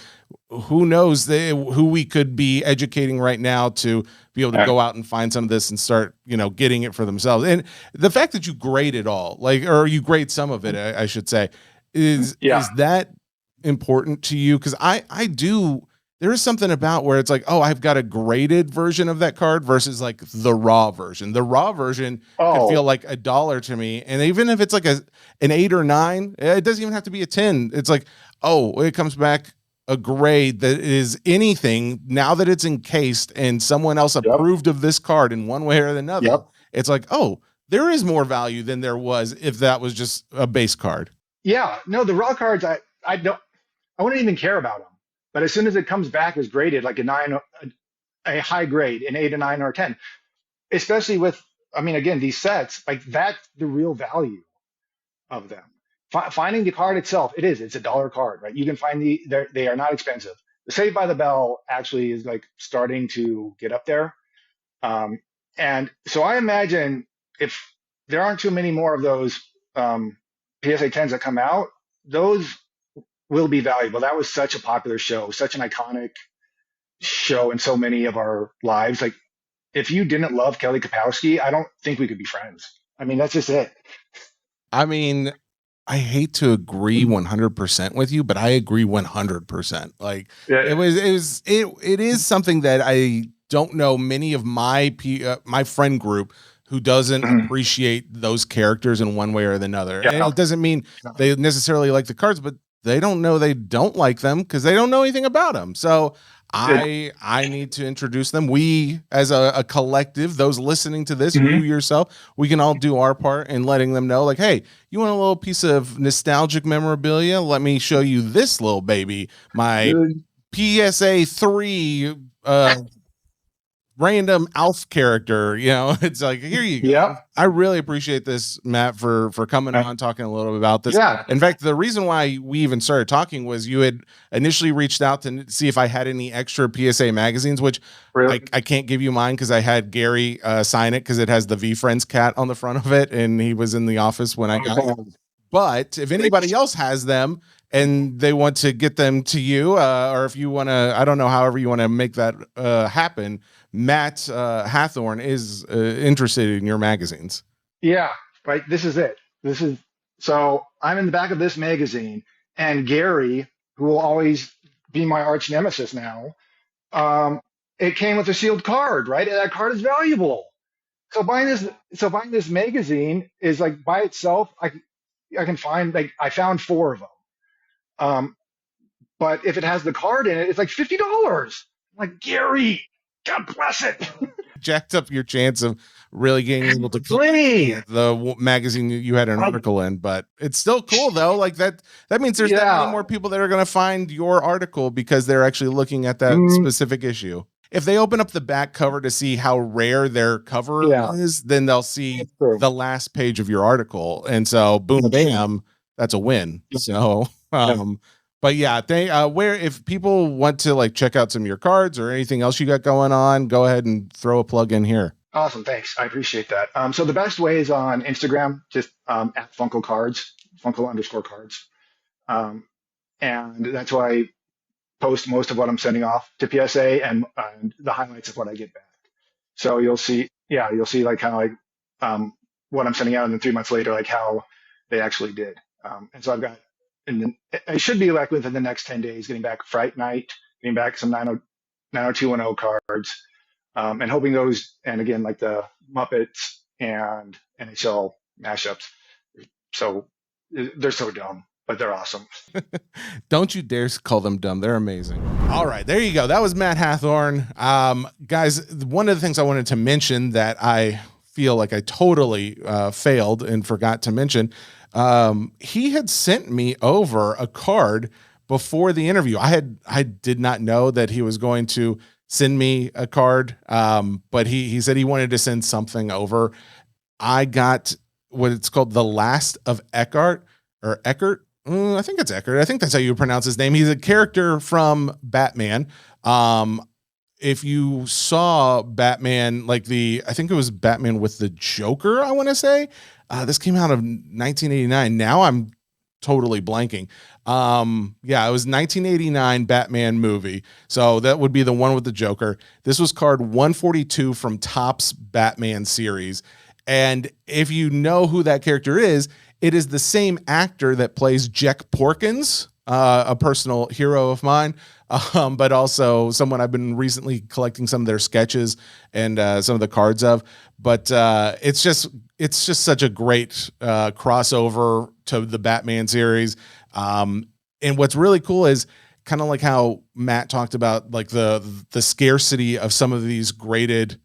who knows who we could be educating right now to be able to go out and find some of this and start, getting it for themselves. And the fact that you grade it all, or you grade some of it, I should say, is that important to you? Because I do. There is something about where it's like, oh, I've got a graded version of that card versus like the raw version. The raw version could feel like $1 to me, and even if it's like an 8 or 9, it doesn't even have to be a 10. It's like, oh, it comes back a grade that is anything now that it's encased and someone else approved of this card in one way or another. It's like, oh, there is more value than there was if that was just a base card. Yeah, no, the raw cards, I wouldn't even care about them. But as soon as it comes back as graded, like a 9, a high grade, an 8, a 9, or a 10, especially with, again, these sets, like that's the real value of them. Finding the card itself, it's $1 card, right? You can find they are not expensive. The Saved by the Bell actually is like starting to get up there. And so I imagine if there aren't too many more of those PSA 10s that come out, those will be valuable. That was such a popular show, such an iconic show in so many of our lives. Like, if you didn't love Kelly Kapowski, I don't think we could be friends. That's just it. I hate to agree 100% with you, but I agree 100%. Like, it is something that I don't know many of my friend group who doesn't appreciate those characters in one way or another. And it doesn't mean they necessarily like the cards, but they don't know they don't like them because they don't know anything about them. So I need to introduce them. We, as a collective, those listening to this, you yourself, we can all do our part in letting them know, like, hey, you want a little piece of nostalgic memorabilia? Let me show you this little baby, my PSA 3 random Alf character. It's like, here you go. Yeah. I really appreciate this, Matt, for coming on, talking a little bit about this. Yeah. In fact, the reason why we even started talking was you had initially reached out to see if I had any extra PSA magazines, which I can't give you mine because I had Gary sign it because it has the V Friends cat on the front of it, and he was in the office when I got it. But if anybody else has them and they want to get them to you, or if you want to, I don't know, however you want to make that happen, Matt Hathorn is interested in your magazines. Yeah, right. This is it. So I'm in the back of this magazine, and Gary, who will always be my arch nemesis now, it came with a sealed card, right? And that card is valuable. So buying this magazine is like by itself, I can find, like, I found 4 of them. But if it has the card in it, it's like $50. I'm like, Gary, God bless it. Jacked up your chance of really getting able to play the magazine you had an article in, but it's still cool though. Like that means there's that many more people that are going to find your article because they're actually looking at that specific issue. If they open up the back cover to see how rare their cover is, then they'll see the last page of your article. And so boom, bam, that's a win. So, but yeah, where if people want to like check out some of your cards or anything else you got going on, go ahead and throw a plug in here. Awesome. Thanks. I appreciate that. So the best way is on Instagram, just at Funkle Cards, Funkle_cards. And that's why I post most of what I'm sending off to PSA and the highlights of what I get back. So you'll see like kind of like what I'm sending out, and then 3 months later, like how they actually did. And so I've got, and then I should be like within the next 10 days, getting back Fright Night, getting back some 90210 cards, and hoping those, and again, like the Muppets and NHL mashups. So they're so dumb, but they're awesome. Don't you dare call them dumb. They're amazing. All right, there you go. That was Matt Hathorn. Guys, one of the things I wanted to mention that I feel like I totally failed and forgot to mention, he had sent me over a card before the interview. I did not know that he was going to send me a card. But he said he wanted to send something over. I got what it's called, The Last of Eckhart or Eckert. I think it's Eckert. I think that's how you pronounce his name. He's a character from Batman. If you saw Batman, like I think it was Batman with the Joker, I want to say. This came out of 1989. Now I'm totally blanking. Yeah, it was 1989 Batman movie. So that would be the one with the Joker. This was card 142 from Topps Batman series. And if you know who that character is, it is the same actor that plays Jack Porkins, a personal hero of mine, but also someone I've been recently collecting some of their sketches and some of the cards of. But it's just such a great crossover to the Batman series. And what's really cool is kind of like how Matt talked about, like the scarcity of some of these graded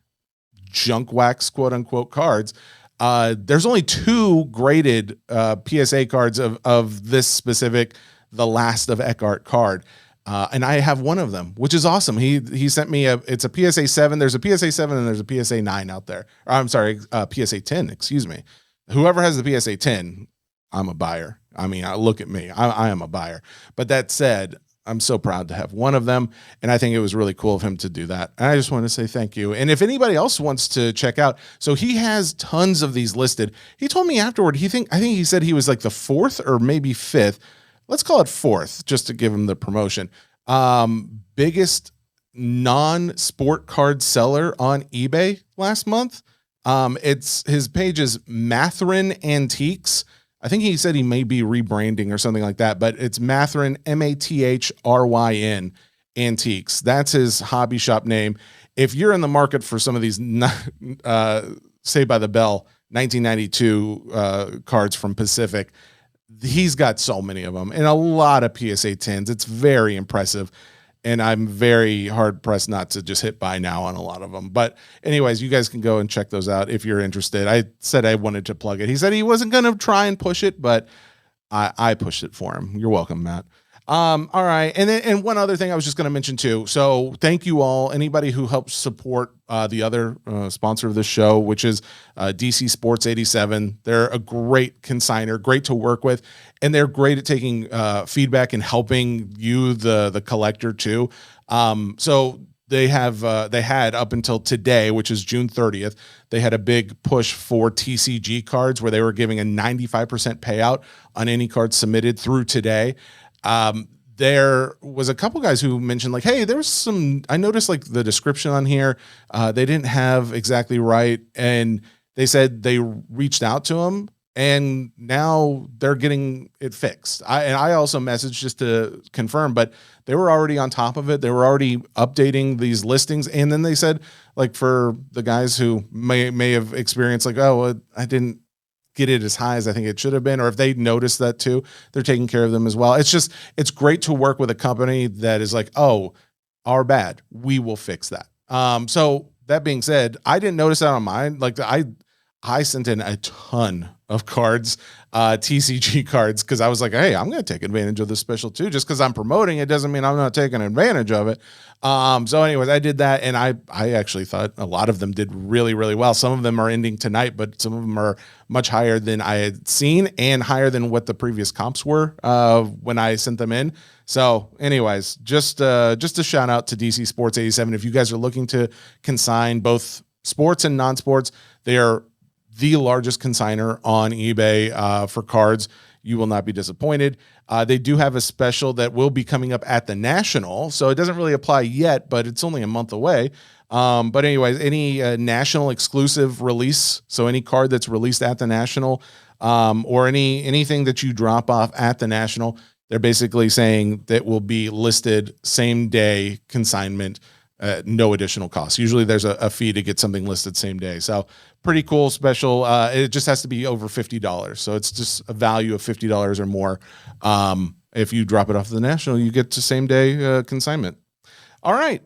junk wax, quote unquote, cards. There's only 2 graded PSA cards of this specific The Last of Eckhart card. And I have one of them, which is awesome. He sent me it's a PSA 7. There's a PSA 7 and there's a PSA 9 out there. Or, I'm sorry, PSA 10, excuse me. Whoever has the PSA 10, I'm a buyer. I mean, look at me. I am a buyer. But that said, I'm so proud to have one of them. And I think it was really cool of him to do that. And I just want to say thank you. And if anybody else wants to check out, so he has tons of these listed. He told me afterward, I think he said he was like the 4th or maybe 5th. Let's call it 4th just to give him the promotion. Biggest non-sport card seller on eBay last month. His page is Mathrin Antiques. I think he said he may be rebranding or something like that, but it's Mathrin, Mathryn Antiques. That's his hobby shop name. If you're in the market for some of these, Say by the Bell 1992 cards from Pacific, he's got so many of them and a lot of PSA 10s. It's very impressive. And I'm very hard pressed not to just hit buy now on a lot of them. But anyways, you guys can go and check those out if you're interested. I said I wanted to plug it. He said he wasn't going to try and push it, but I pushed it for him. You're welcome, Matt. All right. And one other thing I was just going to mention too. So thank you all, anybody who helps support the other sponsor of this show, which is DC Sports 87. They're a great consigner, great to work with. And they're great at taking feedback and helping you, the collector too. So they had up until today, which is June 30th, they had a big push for TCG cards where they were giving a 95% payout on any card submitted through today. There was a couple guys who mentioned like, hey, there's some, I noticed like the description on here, they didn't have exactly right. And they said they reached out to them and now they're getting it fixed. I also messaged just to confirm, but they were already on top of it. They were already updating these listings. And then they said like, for the guys who may have experienced like, oh, well, I didn't get it as high as I think it should have been, or if they noticed that too, they're taking care of them as well. It's great to work with a company that is like, oh, our bad, we will fix that. So that being said, I didn't notice that on mine. Like I sent in a ton of cards, TCG cards, because I was like, hey, I'm going to take advantage of this special too. Just because I'm promoting it doesn't mean I'm not taking advantage of it. So anyways, I did that, and I actually thought a lot of them did really, really well. Some of them are ending tonight, but some of them are much higher than I had seen and higher than what the previous comps were when I sent them in. So anyways, just a shout out to DC Sports 87. If you guys are looking to consign both sports and non-sports, they are the largest consigner on eBay for cards. You will not be disappointed. They do have a special that will be coming up at the National, so it doesn't really apply yet, but it's only a month away. But anyways, any National exclusive release, so any card that's released at the National, or anything that you drop off at the National, they're basically saying that will be listed same day consignment, no additional cost. Usually there's a fee to get something listed same day. So pretty cool special. It just has to be over $50. So it's just a value of $50 or more. If you drop it off the National, you get to same day consignment. All right.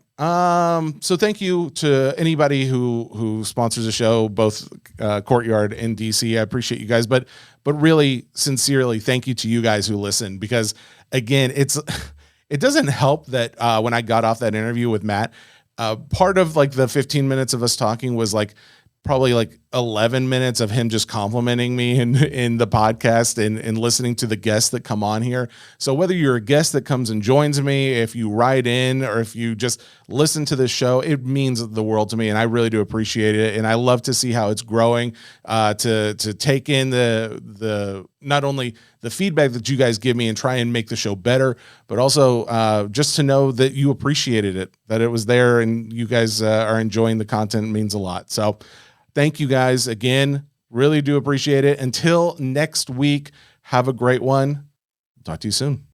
So thank you to anybody who sponsors the show, both Courtyard and DC. I appreciate you guys, but really sincerely, thank you to you guys who listen, because again, it doesn't help that when I got off that interview with Matt, part of like the 15 minutes of us talking was like probably like 11 minutes of him just complimenting me in the podcast and listening to the guests that come on here. So whether you're a guest that comes and joins me, if you write in, or if you just listen to this show, it means the world to me. And I really do appreciate it. And I love to see how it's growing, to take in the not only the feedback that you guys give me and try and make the show better, but also just to know that you appreciated it, that it was there and you guys are enjoying the content means a lot. So thank you guys again. Really do appreciate it. Until next week, have a great one. Talk to you soon.